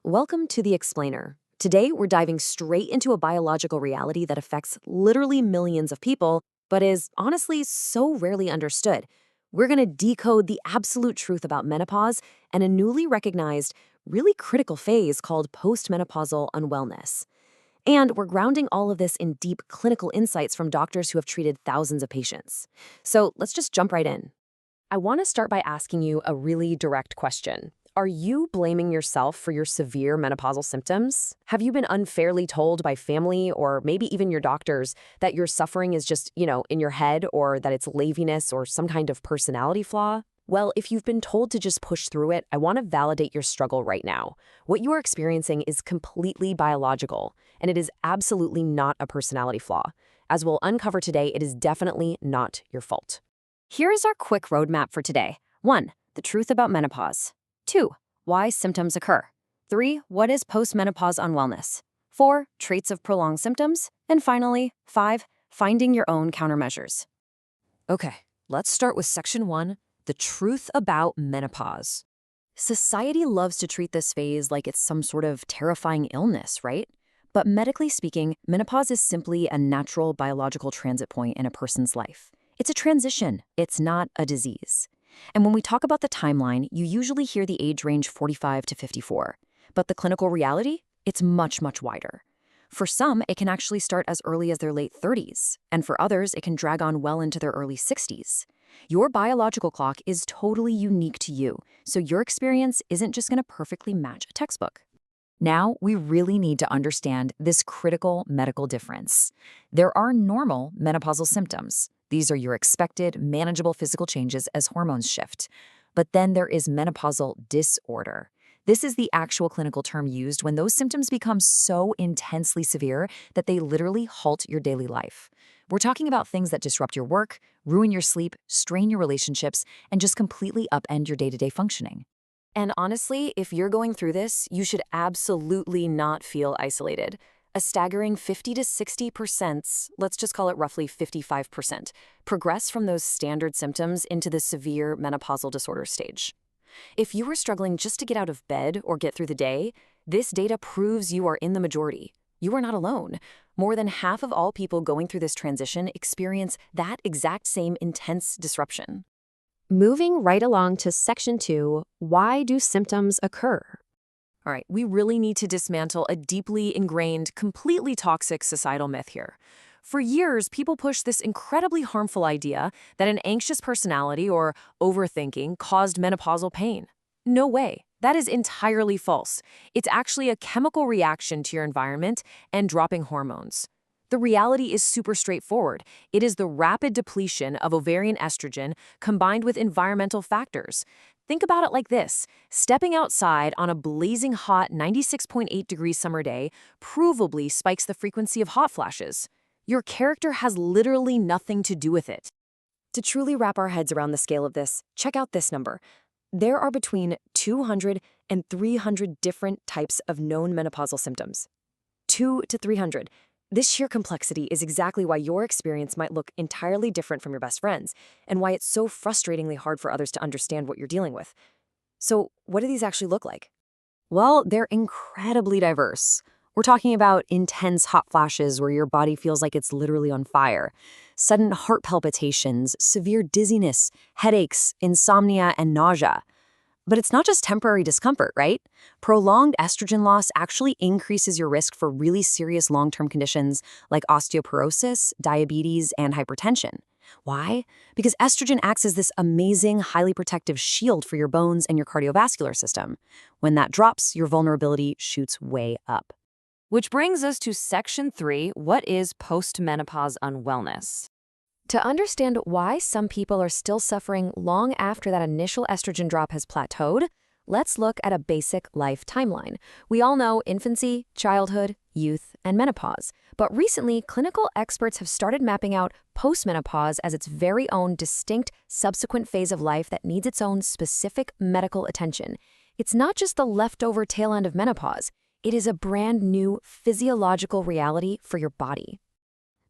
Welcome to The Explainer. Today, we're diving straight into a biological reality that affects literally millions of people, but is honestly so rarely understood. We're going to decode the absolute truth about menopause and a newly recognized, really critical phase called postmenopausal unwellness. And we're grounding all of this in deep clinical insights from doctors who have treated thousands of patients. So let's just jump right in. I want to start by asking you a really direct question. Are you blaming yourself for your severe menopausal symptoms? Have you been unfairly told by family or maybe even your doctors that your suffering is just, in your head, or that it's laziness or some kind of personality flaw? Well, if you've been told to just push through it, I want to validate your struggle right now. What you are experiencing is completely biological, and it is absolutely not a personality flaw. As we'll uncover today, it is definitely not your fault. Here is our quick roadmap for today. 1. The truth about menopause. 2. Why symptoms occur. 3. What is postmenopause unwellness. 4. Traits of prolonged symptoms. And finally, 5. Finding your own countermeasures. Okay, let's start with Section 1, the truth about menopause. Society loves to treat this phase like it's some sort of terrifying illness, right? But medically speaking, menopause is simply a natural biological transit point in a person's life. It's a transition. It's not a disease. And when we talk about the timeline, you usually hear the age range 45 to 54. But the clinical reality? It's much, much wider. For some, it can actually start as early as their late 30s. And for others, it can drag on well into their early 60s. Your biological clock is totally unique to you, so your experience isn't just going to perfectly match a textbook. Now, we really need to understand this critical medical difference. There are normal menopausal symptoms. These are your expected, manageable physical changes as hormones shift. But then there is menopausal disorder. This is the actual clinical term used when those symptoms become so intensely severe that they literally halt your daily life. We're talking about things that disrupt your work, ruin your sleep, strain your relationships, and just completely upend your day-to-day functioning. And honestly, if you're going through this, you should absolutely not feel isolated. A staggering 50 to 60%, let's just call it roughly 55%, progress from those standard symptoms into the severe menopausal disorder stage. If you are struggling just to get out of bed or get through the day, this data proves you are in the majority. You are not alone. More than half of all people going through this transition experience that exact same intense disruption. Moving right along to Section 2, why do symptoms occur? All right, we really need to dismantle a deeply ingrained, completely toxic societal myth here. For years, people pushed this incredibly harmful idea that an anxious personality or overthinking caused menopausal pain. No way. That is entirely false. It's actually a chemical reaction to your environment and dropping hormones. The reality is super straightforward. It is the rapid depletion of ovarian estrogen combined with environmental factors. Think about it like this. Stepping outside on a blazing hot 96.8-degree summer day provably spikes the frequency of hot flashes. Your character has literally nothing to do with it. To truly wrap our heads around the scale of this, check out this number. There are between 200 and 300 different types of known menopausal symptoms. 2 to 300. This sheer complexity is exactly why your experience might look entirely different from your best friend's, and why it's so frustratingly hard for others to understand what you're dealing with. So, what do these actually look like? Well, they're incredibly diverse. We're talking about intense hot flashes where your body feels like it's literally on fire, sudden heart palpitations, severe dizziness, headaches, insomnia, and nausea. But it's not just temporary discomfort, right? Prolonged estrogen loss actually increases your risk for really serious long-term conditions like osteoporosis, diabetes, and hypertension. Why? Because estrogen acts as this amazing, highly protective shield for your bones and your cardiovascular system. When that drops, your vulnerability shoots way up. Which brings us to Section 3, what is postmenopause unwellness? To understand why some people are still suffering long after that initial estrogen drop has plateaued, let's look at a basic life timeline. We all know infancy, childhood, youth, and menopause. But recently, clinical experts have started mapping out postmenopause as its very own distinct subsequent phase of life that needs its own specific medical attention. It's not just the leftover tail end of menopause. It is a brand new physiological reality for your body.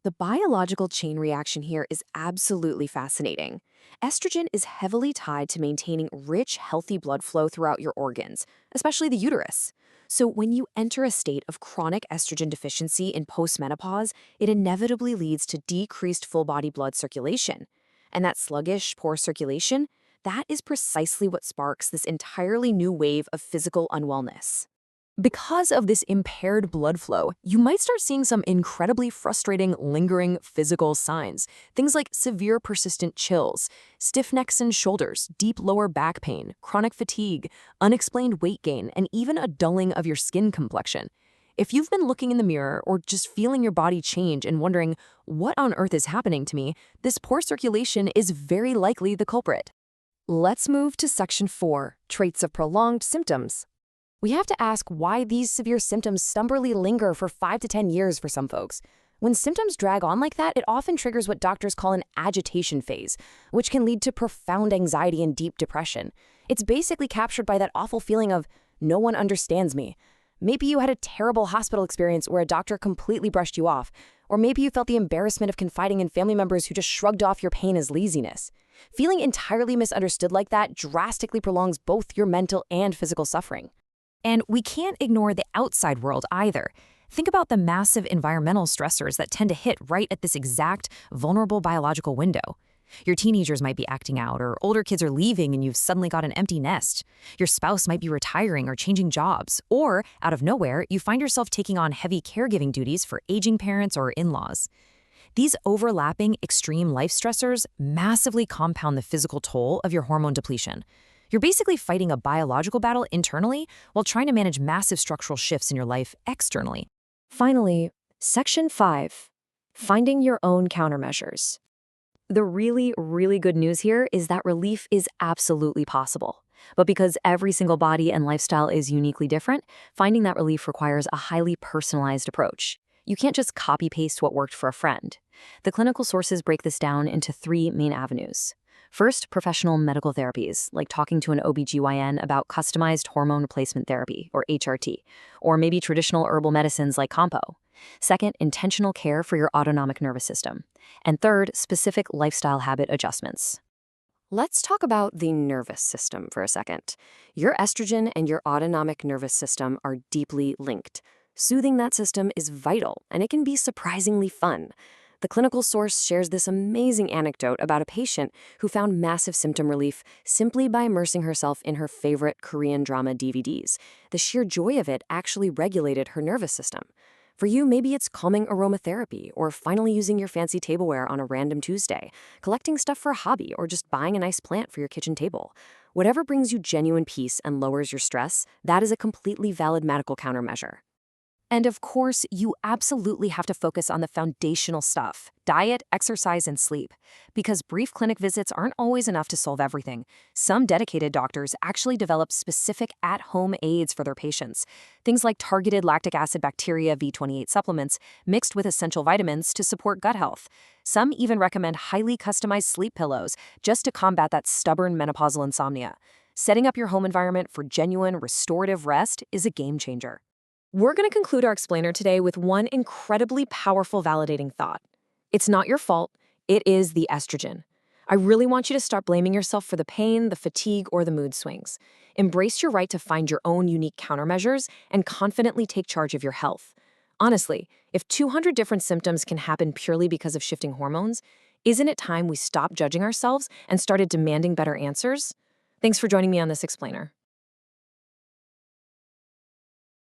The biological chain reaction here is absolutely fascinating. Estrogen is heavily tied to maintaining rich, healthy blood flow throughout your organs, especially the uterus. So, when you enter a state of chronic estrogen deficiency in postmenopause, it inevitably leads to decreased full body blood circulation. And that sluggish, poor circulation, that is precisely what sparks this entirely new wave of physical unwellness. Because of this impaired blood flow, you might start seeing some incredibly frustrating, lingering physical signs. Things like severe persistent chills, stiff necks and shoulders, deep lower back pain, chronic fatigue, unexplained weight gain, and even a dulling of your skin complexion. If you've been looking in the mirror or just feeling your body change and wondering, what on earth is happening to me, this poor circulation is very likely the culprit. Let's move to Section 4, Traits of Prolonged Symptoms. We have to ask why these severe symptoms stubbornly linger for 5 to 10 years for some folks. When symptoms drag on like that, it often triggers what doctors call an agitation phase, which can lead to profound anxiety and deep depression. It's basically captured by that awful feeling of, no one understands me. Maybe you had a terrible hospital experience where a doctor completely brushed you off, or maybe you felt the embarrassment of confiding in family members who just shrugged off your pain as laziness. Feeling entirely misunderstood like that drastically prolongs both your mental and physical suffering. And we can't ignore the outside world either. Think about the massive environmental stressors that tend to hit right at this exact vulnerable biological window. Your teenagers might be acting out, or older kids are leaving and you've suddenly got an empty nest. Your spouse might be retiring or changing jobs, or out of nowhere, you find yourself taking on heavy caregiving duties for aging parents or in-laws. These overlapping extreme life stressors massively compound the physical toll of your hormone depletion. You're basically fighting a biological battle internally while trying to manage massive structural shifts in your life externally. Finally, Section 5, Finding Your Own Countermeasures. The really good news here is that relief is absolutely possible. But because every single body and lifestyle is uniquely different, finding that relief requires a highly personalized approach. You can't just copy-paste what worked for a friend. The clinical sources break this down into 3 main avenues. First, professional medical therapies, like talking to an OBGYN about customized hormone replacement therapy, or HRT, or maybe traditional herbal medicines like Compo. Second, intentional care for your autonomic nervous system. And third, specific lifestyle habit adjustments. Let's talk about the nervous system for a second. Your estrogen and your autonomic nervous system are deeply linked. Soothing that system is vital, and it can be surprisingly fun. The clinical source shares this amazing anecdote about a patient who found massive symptom relief simply by immersing herself in her favorite Korean drama DVDs. The sheer joy of it actually regulated her nervous system. For you, maybe it's calming aromatherapy, or finally using your fancy tableware on a random Tuesday, collecting stuff for a hobby, or just buying a nice plant for your kitchen table. Whatever brings you genuine peace and lowers your stress, that is a completely valid medical countermeasure. And of course, you absolutely have to focus on the foundational stuff: diet, exercise, and sleep. Because brief clinic visits aren't always enough to solve everything. Some dedicated doctors actually develop specific at-home aids for their patients. Things like targeted lactic acid bacteria V28 supplements mixed with essential vitamins to support gut health. Some even recommend highly customized sleep pillows just to combat that stubborn menopausal insomnia. Setting up your home environment for genuine restorative rest is a game changer. We're going to conclude our explainer today with one incredibly powerful validating thought. It's not your fault, it is the estrogen. I really want you to start blaming yourself for the pain, the fatigue, or the mood swings. Embrace your right to find your own unique countermeasures and confidently take charge of your health. Honestly, if 200 different symptoms can happen purely because of shifting hormones, isn't it time we stopped judging ourselves and started demanding better answers? Thanks for joining me on this explainer.